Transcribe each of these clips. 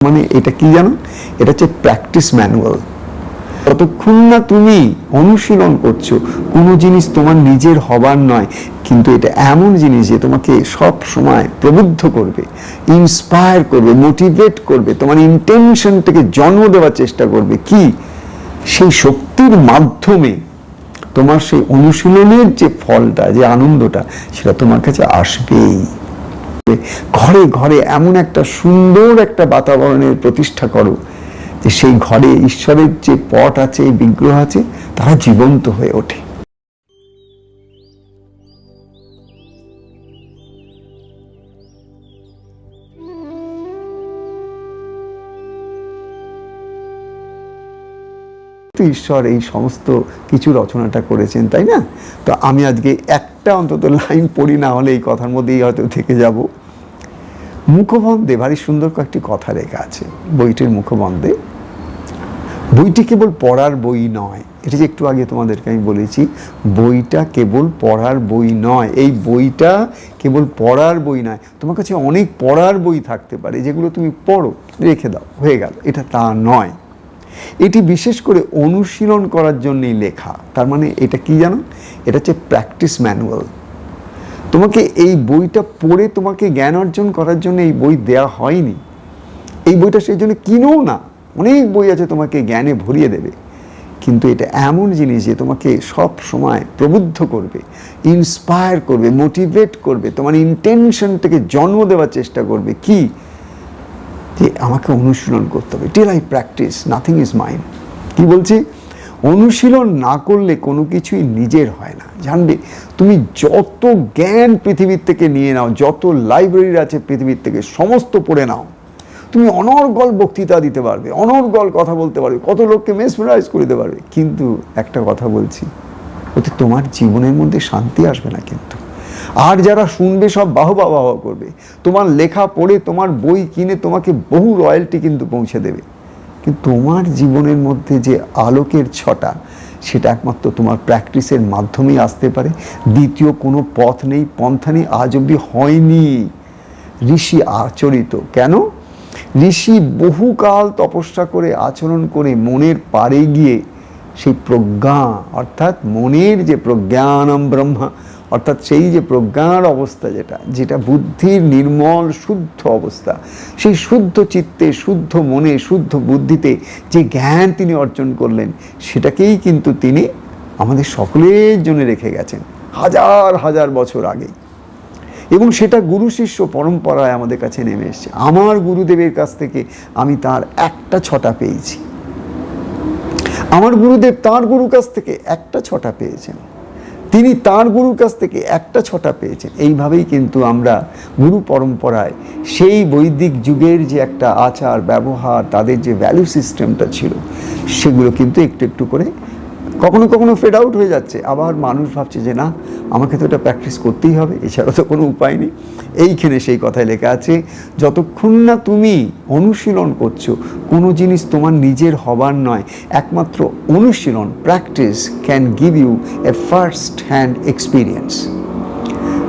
মানে এটা কি জানো, এটা হচ্ছে প্র্যাকটিস ম্যানুয়াল। যতক্ষণ না তুমি অনুশীলন করছো, কোনো জিনিস তোমার নিজের হবার নয়, কিন্তু এটা এমন জিনিস যে তোমাকে সব সময় প্রবুদ্ধ করবে, ইন্সপায়ার করবে, মোটিভেট করবে, তোমার ইন্টেনশনটাকে জন্ম দেওয়ার চেষ্টা করবে। কি সেই শক্তির মাধ্যমে তোমার সেই অনুশীলনের যে ফলটা, যে আনন্দটা, সেটা তোমার কাছে আসবেই। ঘরে ঘরে এমন একটা সুন্দর একটা বাতাবরণের প্রতিষ্ঠা করো যে সেই ঘরে ঈশ্বরের যে পট আছে, বিগ্রহ আছে, তারা জীবন্ত হয়ে ওঠে। ঈশ্বর এই সমস্ত কিছু রচনাটা করেছেন, তাই না? তো আমি আজকে একটা অন্তত লাইন পড়ি, না হলে এই কথার মধ্যেই হয়তো থেকে যাব। মুখবন্ধে ভারী সুন্দর কয়েকটি কথা লেখা আছে বইটির মুখবন্ধে। বইটি কেবল পড়ার বই নয়, এটা যে একটু আগে তোমাদেরকে আমি বলেছি, বইটা কেবল পড়ার বই নয়। এই বইটা কেবল পড়ার বই নয়। তোমার কাছে অনেক পড়ার বই থাকতে পারে, যেগুলো তুমি পড়ো, রেখে দাও, হয়ে গেল, এটা তা নয়। এটি বিশেষ করে অনুশীলন করার জন্যই লেখা। তার মানে এটা কি জানো, এটা হচ্ছে প্র্যাকটিস ম্যানুয়াল। তোমাকে এই বইটা পড়ে তোমাকে জ্ঞান অর্জন করার জন্য এই বই দেয়া হয়নি। এই বইটা সেই জন্য কিনেও না, অনেক বই আছে তোমাকে জ্ঞানে ভরিয়ে দেবে, কিন্তু এটা এমন জিনিস যে তোমাকে সব সময় প্রবুদ্ধ করবে, ইন্সপায়ার করবে, মোটিভেট করবে, তোমার ইন্টেনশনটাকে জন্ম দেওয়ার চেষ্টা করবে। কি যে আমাকে অনুশীলন করতে হবে, till I practice nothing is mine. কি বলছি, অনুশীলন না করলে কোনো কিছুই নিজের হয় না। জানবে, তুমি যত জ্ঞান পৃথিবীর থেকে নিয়ে নাও, যত লাইব্রেরি আছে পৃথিবীর থেকে, সমস্ত পড়ে নাও, তুমি অনর্গল বক্তৃতা দিতে পারবে, অনর্গল কথা বলতে পারবে, কত লোককে মেসমেরাইজ করে দিতে পারবে, কিন্তু একটা কথা বলছি, ওতে তোমার জীবনের মধ্যে শান্তি আসবে না। কিন্তু আর যারা শুনবে সব বাহবা বাহবা করবে, তোমার লেখা পড়ে, তোমার বই কিনে তোমাকে বহু রয়্যালটি কিন্তু পৌঁছে দেবে, কিন্তু তোমার জীবনের মধ্যে যে আলোকের ছটা, সেটা একমাত্র তোমার প্র্যাকটিসের মাধ্যমেই আসতে পারে। দ্বিতীয় কোনো পথ নেই, পন্থা নেই, আজ অব্দি হয়নি। ঋষি আচরিত কেন? ঋষি বহুকাল তপস্যা করে, আচরণ করে, মনের পারে গিয়ে সেই প্রজ্ঞা, অর্থাৎ মনের যে প্রজ্ঞানম ব্রহ্মা, অর্থাৎ সেই যে প্রজ্ঞার অবস্থা, যেটা বুদ্ধির নির্মল শুদ্ধ অবস্থা, সেই শুদ্ধ চিত্তে, শুদ্ধ মনে, শুদ্ধ বুদ্ধিতে যে জ্ঞান তিনি অর্জন করলেন, সেটাকেই কিন্তু তিনি আমাদের সকলের জন্য রেখে গেছেন হাজার হাজার বছর আগে। এবং সেটা গুরু শিষ্য পরম্পরায় আমাদের কাছে নেমে এসছে। আমার গুরুদেবের কাছ থেকে আমি তার একটা ছটা পেয়েছি, আমার গুরুদেব তার গুরুর কাছ থেকে একটা ছটা পেয়েছেন, তিনি তার গুরুর কাছ থেকে একটা ছটা পেয়েছেন। এইভাবেই কিন্তু আমরা গুরু পরম্পরায় সেই বৈদিক যুগের যে একটা আচার ব্যবহার, তাদের যে ভ্যালু সিস্টেমটা ছিল, সেগুলো কিন্তু একটু একটু করে কখনো কখনো ফেড আউট হয়ে যাচ্ছে। আবার মানুষ ভাবছে যে না, আমাকে তো এটা প্র্যাকটিস করতেই হবে, এছাড়া তো কোনো উপায় নেই। এইখানে সেই কথায় লেখা আছে, যতক্ষণ না তুমি অনুশীলন করছো, কোনো জিনিস তোমার নিজের হবার নয়, একমাত্র অনুশীলন, practice can give you a first hand experience.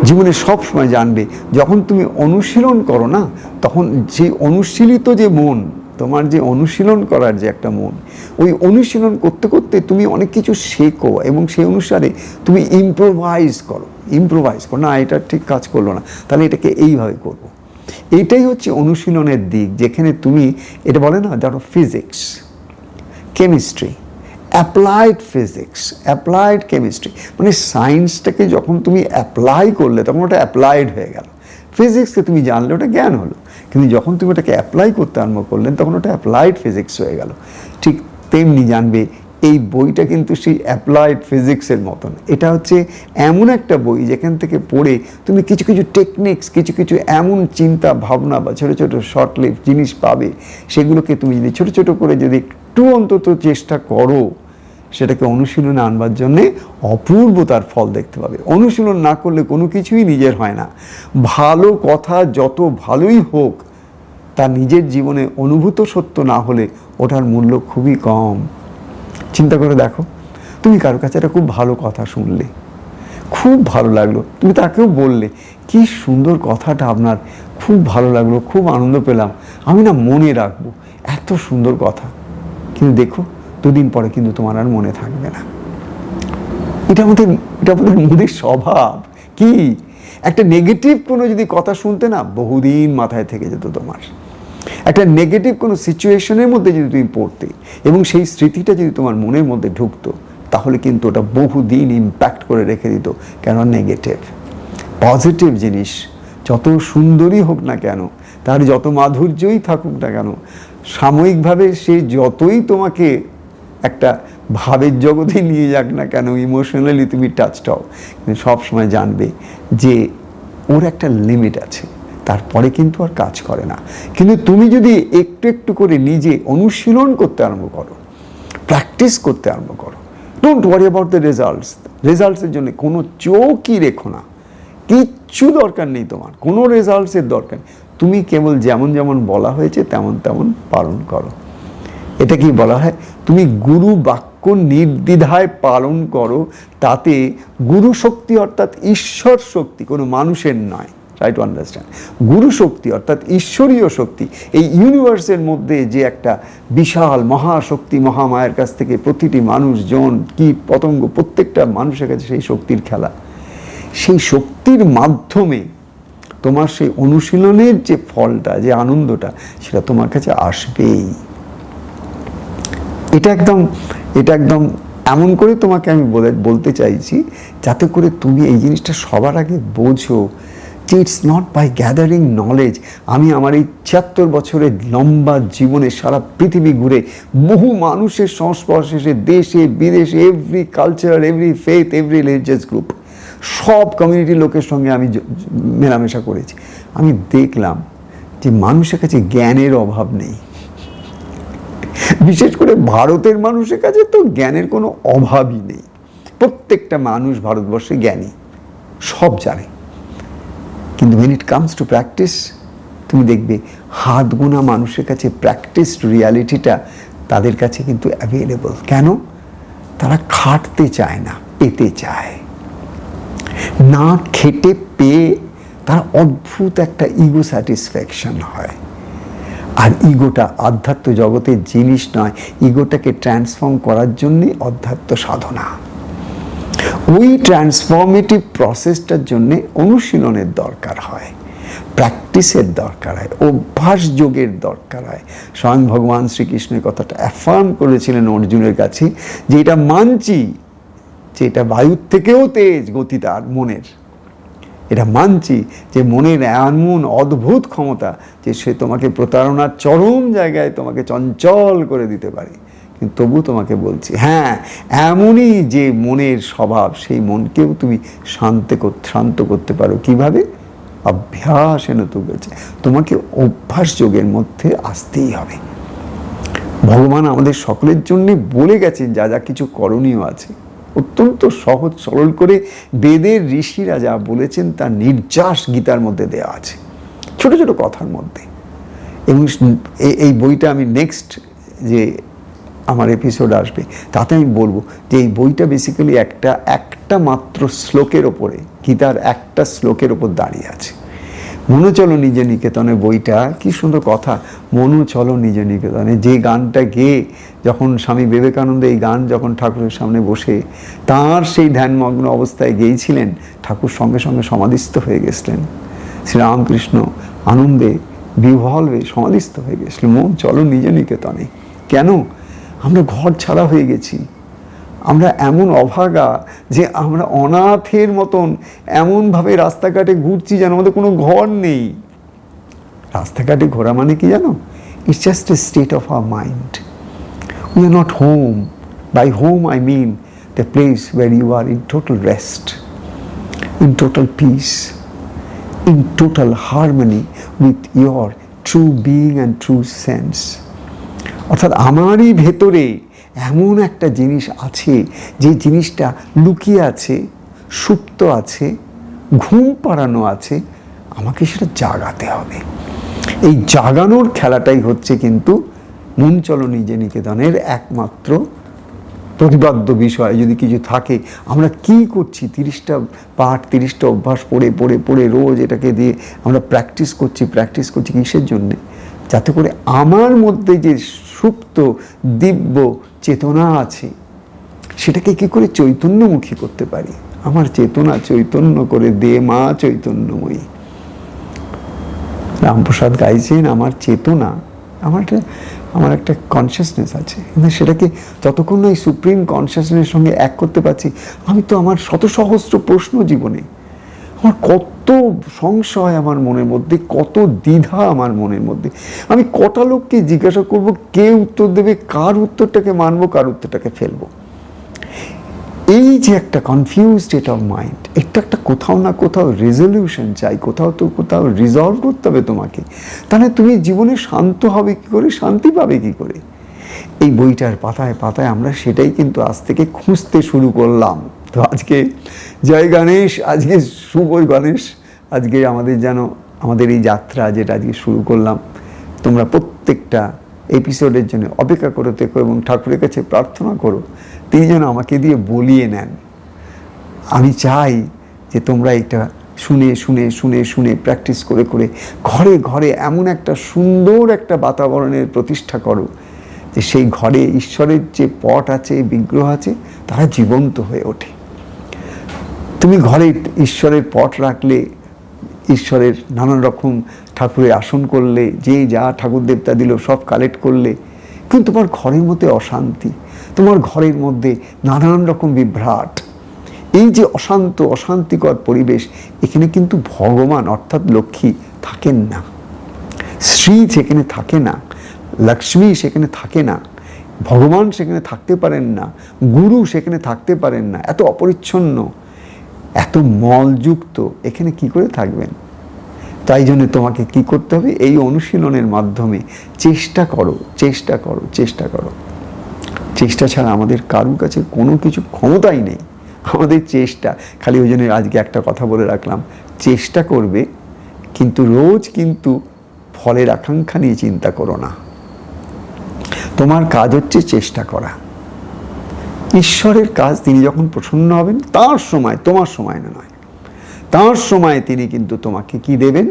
জীবনে সব সময় জানবে, যখন তুমি অনুশীলন করো না, তখন সেই অনুশীলিত যে মন, তোমার যে অনুশীলন করার যে একটা মন, ওই অনুশীলন করতে করতে তুমি অনেক কিছু শেখো, এবং সেই অনুসারে তুমি ইম্প্রোভাইজ করো, না এটা ঠিক কাজ করলো না, তাহলে এটাকে এইভাবে করবো। এইটাই হচ্ছে অনুশীলনের দিক, যেখানে তুমি, এটা বলে না, ধরো physics, chemistry, applied physics, applied chemistry, মানে সায়েন্সটাকে যখন তুমি অ্যাপ্লাই করলে, তখন ওটা অ্যাপ্লাইড হয়ে গেল। ফিজিক্সকে তুমি জানলে, ওটা জ্ঞান হলো, কিন্তু যখন তুমি ওটাকে অ্যাপ্লাই করতে আরম্ভ করলেন, তখন ওটা অ্যাপ্লাইড ফিজিক্স হয়ে গেল। ঠিক তেমনি জানবে, এই বইটা কিন্তু সেই অ্যাপ্লাইড ফিজিক্সের মতন। এটা হচ্ছে এমন একটা বই যেখান থেকে পড়ে তুমি কিছু কিছু টেকনিক্স, কিছু কিছু এমন চিন্তা ভাবনা বা ছোটো ছোটো শর্ট লিভ জিনিস পাবে, সেগুলোকে তুমি যদি ছোটো ছোটো করে যদি একটু অন্তত চেষ্টা করো, সেটাকে অনুশীলনে আনবার জন্যে অপূর্ব তার ফল দেখতে পাবে। অনুশীলন না করলে কোনো কিছুই নিজের হয় না। ভালো কথা যত ভালোই হোক, তা নিজের জীবনে অনুভূত সত্য না হলে ওটার মূল্য খুবই কম। চিন্তা করে দেখো, তুমি কারো কাছে একটা খুব ভালো কথা শুনলে, খুব ভালো লাগলো, তুমি তাকেও বললে, কি সুন্দর কথাটা আপনার, খুব ভালো লাগলো, খুব আনন্দ পেলাম, আমি না মনে রাখবো, এত সুন্দর কথা, কিন্তু দেখো দুদিন পরে কিন্তু তোমার আর মনে থাকবে না। এটা আমাদের মনের স্বভাব। কি একটা নেগেটিভ কোনো যদি কথা শুনতে না বহুদিন মাথায় থেকে যেত তোমার, একটা নেগেটিভ কোনো সিচুয়েশনের মধ্যে যদি তুমি পড়তে এবং সেই স্মৃতিটা যদি তোমার মনের মধ্যে ঢুকতো, তাহলে কিন্তু ওটা বহুদিন ইম্প্যাক্ট করে রেখে দিত। কেন নেগেটিভ? পজিটিভ জিনিস যত সুন্দরই হোক না কেন, তার যত মাধুর্যই থাকুক না কেন, সাময়িকভাবে সে যতই তোমাকে একটা ভাবের জগতে নিয়ে যাক না কেন, ইমোশনালি তুমি টাচড হও, কিন্তু সবসময় জানবে যে ওর একটা লিমিট আছে, তারপরে কিন্তু আর কাজ করে না। কিন্তু তুমি যদি একটু একটু করে নিজে অনুশীলন করতে আরম্ভ করো, প্র্যাকটিস করতে আরম্ভ করো, ডোন্ট ওয়ারি অ্যাবাউট দ্য রেজাল্টসের জন্য কোনো চোখই রেখো না, কিচ্ছু দরকার নেই তোমার, কোনো রেজাল্টসের দরকার নেই। তুমি কেবল যেমন যেমন বলা হয়েছে তেমন তেমন পালন করো। এটা কি বলা হয়? তুমি গুরু বাক্য নির্দ্বিধায় পালন করো, তাতে গুরু শক্তি অর্থাৎ ঈশ্বর শক্তি, কোনো মানুষের নয়, ট্রাই টু আন্ডারস্ট্যান্ড। গুরু শক্তি অর্থাৎ ঈশ্বরীয় শক্তি, এই ইউনিভার্সের মধ্যে যে একটা বিশাল মহাশক্তি, মহামায়ের কাছ থেকে প্রতিটি মানুষজন, কীট পতঙ্গ, প্রত্যেকটা মানুষের কাছে সেই শক্তির খেলা। সেই শক্তির মাধ্যমে তোমার সেই অনুশীলনের যে ফলটা, যে আনন্দটা, সেটা তোমার কাছে আসবেই। এটা একদম এমন করে তোমাকে আমি বলতে চাইছি, যাতে করে তুমি এই জিনিসটা সবার আগে বোঝো যে it's not by gathering knowledge. আমি আমার এই ৭৬ বছরের লম্বা জীবনে সারা পৃথিবী ঘুরে বহু মানুষের সংস্পর্শে, দেশে বিদেশে, every culture, every faith, every religious group, সব কমিউনিটির লোকের সঙ্গে আমি মেলামেশা করেছি। আমি দেখলাম যে মানুষের কাছে জ্ঞানের অভাব নেই। বিশেষ করে ভারতের মানুষের কাছে তো জ্ঞানের কোনো অভাবই নেই। প্রত্যেকটা মানুষ ভারতবর্ষে জ্ঞানী, সব জানে। কিন্তু when it comes to practice, তুমি দেখবে হাত গোনা মানুষের কাছে প্র্যাকটিসড রিয়ালিটিটা তাদের কাছে কিন্তু অ্যাভেলেবল। কেন? তারা খাটতে চায় না, পেতে চায়। না খেটে পেয়ে তার অদ্ভুত একটা ইগো স্যাটিসফ্যাকশন হয়। আর ইগোটা আধ্যাত্ম জগতের জিনিস নয়, ইগোটাকে ট্রান্সফর্ম করার জন্যে অধ্যাত্ম সাধনা। ওই ট্রান্সফর্মেটিভ প্রসেসটার জন্যে অনুশীলনের দরকার হয়, প্র্যাকটিসের দরকার হয়, অভ্যাস যোগের দরকার হয়। স্বয়ং ভগবান শ্রীকৃষ্ণের কথাটা অ্যাফার্ম করেছিলেন অর্জুনের কাছে, যে এটা মানছি যে এটা বায়ুর থেকেও তেজ গতি তার মনের, এটা মানছি যে মনের এমন অদ্ভুত ক্ষমতা যে সে তোমাকে প্রতারণার চরম জায়গায় তোমাকে চঞ্চল করে দিতে পারে। কিন্তু তবু তোমাকে বলছি, হ্যাঁ, এমনই যে মনের স্বভাব, সেই মনকেও তুমি শান্ত করতে পারো। কিভাবে? অভ্যাস এনে তো বলছে, তোমাকে অভ্যাস যোগের মধ্যে আসতেই হবে। ভগবান আমাদের সকলের জন্য বলে গেছেন যা যা কিছু করণীয় আছে, অত্যন্ত সহজ সরল করে বেদের ঋষিরা যা বলেছেন তার নির্যাস গীতার মধ্যে দেওয়া আছে, ছোট ছোট কথার মধ্যে। এবং এই বইটা আমি নেক্সট যে আমার এপিসোড আসবে তাতে আমি বলবো যে এই বইটা বেসিক্যালি একটা মাত্র শ্লোকের ওপরে, গীতার একটা শ্লোকের ওপর দাঁড়িয়ে আছে। মনু চলো নিজ নিকেতনে, বইটা কি সুন্দর কথা, মনু চলো নিজ নিকেতনে। যে গানটা গেয়ে যখন স্বামী বিবেকানন্দ এই গান যখন ঠাকুরের সামনে বসে তাঁর সেই ধ্যানমগ্ন অবস্থায় গেয়েছিলেন, ঠাকুর সঙ্গে সঙ্গে সমাধিস্থ হয়ে গেছিলেন। শ্রীরামকৃষ্ণ আনন্দে বিহ্বল হয়ে সমাধিস্থ হয়ে গেছিলেন। মন চলো নিজ নিকেতনে। কেন? আমরা ঘর ছাড়া হয়ে গেছি, আমরা এমন অভাগা যে আমরা অনাথের মতন এমনভাবে রাস্তাঘাটে ঘুরছি যেন আমাদের কোনো ঘর নেই। রাস্তাঘাটে ঘোরা মানে কি জানো? It's just a state of our mind. We are not home. By home I mean the place where you are in total rest, in total peace, in total harmony with your true being and true sense. অর্থাৎ আমারই ভেতরে এমন একটা জিনিস আছে, যে জিনিসটা লুকিয়ে আছে, সুপ্ত আছে, ঘুম পাড়ানো আছে, আমাকে সেটা জাগাতে হবে। এই জাগানোর খেলাটাই হচ্ছে কিন্তু মন চলো নিজ নিকেতনের একমাত্র প্রতিপাদ্য বিষয়। যদি কিছু থাকে, আমরা কি করছি? 30টা পাঠ, 30টা অভ্যাস পড়ে পড়ে পড়ে রোজ এটাকে দিয়ে আমরা প্র্যাকটিস করছি কিসের জন্যে? যাতে করে আমার মধ্যে যে সুপ্ত দিব্য চেতনা আছে সেটাকে কি করে চৈতন্যমুখী করতে পারি। আমার চেতনা চৈতন্য করে দে মা চৈতন্যময়ী। রামপ্রসাদ গাইছেন আমার চেতনা, আমার একটা কনসিয়াসনেস আছে, কিন্তু সেটাকে যতক্ষণ না এই সুপ্রিম কনসিয়াসনেসের সঙ্গে এক করতে পারছি, আমি তো আমার শত সহস্র প্রশ্ন জীবনে, আমার কত সংশয় আমার মনের মধ্যে, কত দ্বিধা আমার মনের মধ্যে, আমি কটা লোককে জিজ্ঞাসা করব, কে উত্তর দেবে, কার উত্তরটাকে মানবো, কার উত্তরটাকে ফেলবো। এই যে একটা কনফিউজ স্টেট অফ মাইন্ড, এটা একটা কোথাও না কোথাও রেজলিউশন চাই, কোথাও রিজলভ করতে হবে তোমাকে। তাহলে তুমি জীবনে শান্ত হবে কি করে, শান্তি পাবে কি করে। এই বইটার পাতায় পাতায় আমরা সেটাই কিন্তু আজ থেকে খুঁজতে শুরু করলাম। তো আজকে জয় গণেশ, আজকে শুভ গণেশ, আজকে আমাদের এই যাত্রা যেটা আজকে শুরু করলাম, তোমরা প্রত্যেকটা এপিসোডের জন্য অপেক্ষা করে থেকো এবং ঠাকুরের কাছে প্রার্থনা করো তিনি যেন আমাকে দিয়ে বলিয়ে নেন। আমি চাই যে তোমরা এটা শুনে শুনে শুনে শুনে প্র্যাকটিস করে করে ঘরে ঘরে এমন একটা সুন্দর একটা বাতাবরণের প্রতিষ্ঠা করো যে সেই ঘরে ঈশ্বরের যে পট আছে, বিগ্রহ আছে, তারা জীবন্ত হয়ে ওঠে। তুমি ঘরে ঈশ্বরের পট রাখলে, ঈশ্বরের নানান রকম ঠাকুরের আসন করলে, যে যা ঠাকুর দেবতা দিল সব কালেক্ট করলে, কিন্তু তোমার ঘরের মধ্যে অশান্তি, তোমার ঘরের মধ্যে নানান রকম বিভ্রাট, এই যে অশান্তিকর পরিবেশ, এখানে কিন্তু ভগবান অর্থাৎ লক্ষ্মী থাকেন না, শ্রী সেখানে থাকে না, লক্ষ্মী সেখানে থাকে না, ভগবান সেখানে থাকতে পারেন না, গুরু সেখানে থাকতে পারেন না। এত অপরিচ্ছন্ন, এত মলযুক্ত, এখানে কি করে থাকবেন? তাই জন্য তোমাকে কি করতে হবে, এই অনুশীলনের মাধ্যমে চেষ্টা করো। চেষ্টা ছাড়া আমাদের কারুর কাছে কোনো কিছু ক্ষমতাই নেই। আমাদের চেষ্টা খালি, ওই জন্য আজকে একটা কথা বলে রাখলাম, চেষ্টা করবে কিন্তু রোজ কিন্তু ফলের আকাঙ্ক্ষা নিয়ে চিন্তা করো না। তোমার কাজ হচ্ছে চেষ্টা করা। ঈশ্বরের কাজ, তিনি যখন প্রসন্ন হবেন তার সময়, তোমার সময় নয়, তার সময় তিনি কিন্তু তোমাকে কি দেবেন,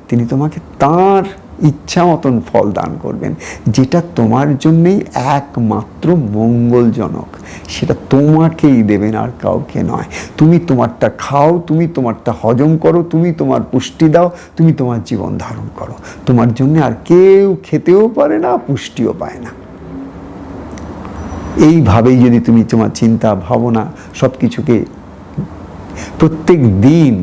তিনি তোমাকে তার ইচ্ছা মতন ফল দান করবেন, যেটা তোমার জন্যেই একমাত্র মঙ্গলজনক। সেটা তোমাকেই দেবেন, আর কাউকে নয়। তুমি তোমারটা খাও, তুমি তোমারটা হজম করো, তুমি তোমার পুষ্টি দাও, তুমি তোমার জীবন ধারণ করো। তোমার জন্য আর কেউ খেতেও পারে না, পুষ্টিও পায় না। এইভাবেই যদি তুমি তোমার চিন্তা ভাবনা সব কিছুকে প্রত্যেক দিন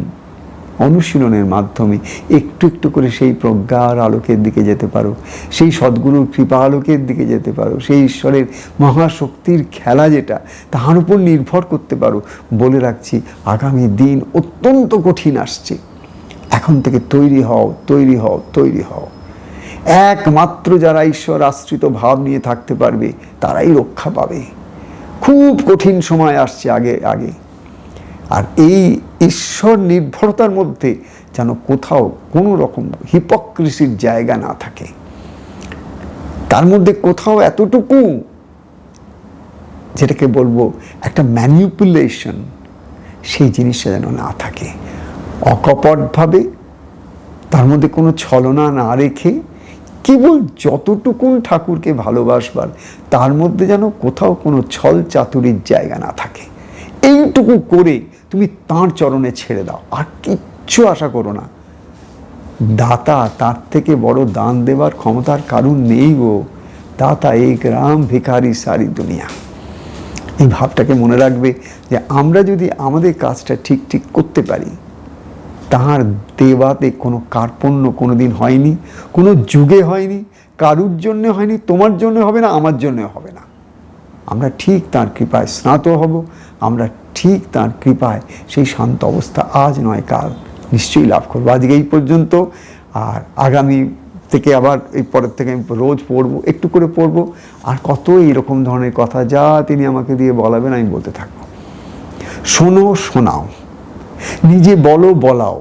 অনুশীলনের মাধ্যমে একটু একটু করে সেই প্রজ্ঞার আলোকের দিকে যেতে পারো, সেই সদ্গুরুর কৃপা আলোকের দিকে যেতে পারো, সেই ঈশ্বরের মহাশক্তির খেলা যেটা, তার উপর নির্ভর করতে পারো, বলে রাখছি আগামী দিন অত্যন্ত কঠিন আসছে। এখন থেকে তৈরি হও। একমাত্র যারা ঈশ্বর আশ্রিত ভাব নিয়ে থাকতে পারবে তারাই রক্ষা পাবে। খুব কঠিন সময় আসছে আগে। আর এই ঈশ্বর নির্ভরতার মধ্যে যেন কোথাও কোনো রকম হিপোক্রিসির জায়গা না থাকে, তার মধ্যে কোথাও এতটুকু যেটাকে বলবো একটা ম্যানিপুলেশন, সেই জিনিসটা যেন না থাকে। অকপটভাবে, তার মধ্যে কোনো ছলনা না রেখে, কেবল যতটুকুন ঠাকুরকে ভালোবাসবার, তার মধ্যে যেন কোথাও কোনো ছল চাতুরির জায়গা না থাকে। এইটুকু করে তুমি তাঁর চরণে ছেড়ে দাও, আর কিচ্ছু আশা করো না। দাতা, তার থেকে বড় দান দেবার ক্ষমতার কারণ নেই গো। দাতা এক রাম, ভিখারি সারি দুনিয়া। এই ভাবটাকে মনে রাখবে যে আমরা যদি আমাদের কাজটা ঠিক করতে পারি, তাঁর দেওয়াতে কোনো কার্পণ্য কোনোদিন হয়নি, কোনো যুগে হয়নি, কারুর জন্য হয়নি, তোমার জন্য হবে না, আমার জন্য হবে না। আমরা ঠিক তাঁর কৃপায় স্নাত হব, আমরা ঠিক তাঁর কৃপায় সেই শান্ত অবস্থা আজ নয় কাল নিশ্চয়ই লাভ করবো। আজকে এই পর্যন্ত, আর আগামী থেকে আবার এই পরের থেকে আমি রোজ পড়বো, একটু করে পড়বো, আর কত এইরকম ধরনের কথা যা তিনি আমাকে দিয়ে বলাবেন আমি বলতে থাকবো। শোনাও, নিজে বলাও।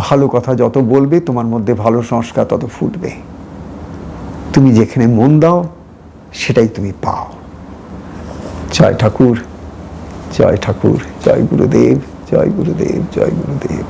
ভালো কথা যত বলবে তোমার মধ্যে ভালো সংস্কার তত ফুটবে। তুমি যেখানে মন দাও সেটাই তুমি পাও। জয় ঠাকুর, জয় গুরুদেব, জয় গুরুদেব।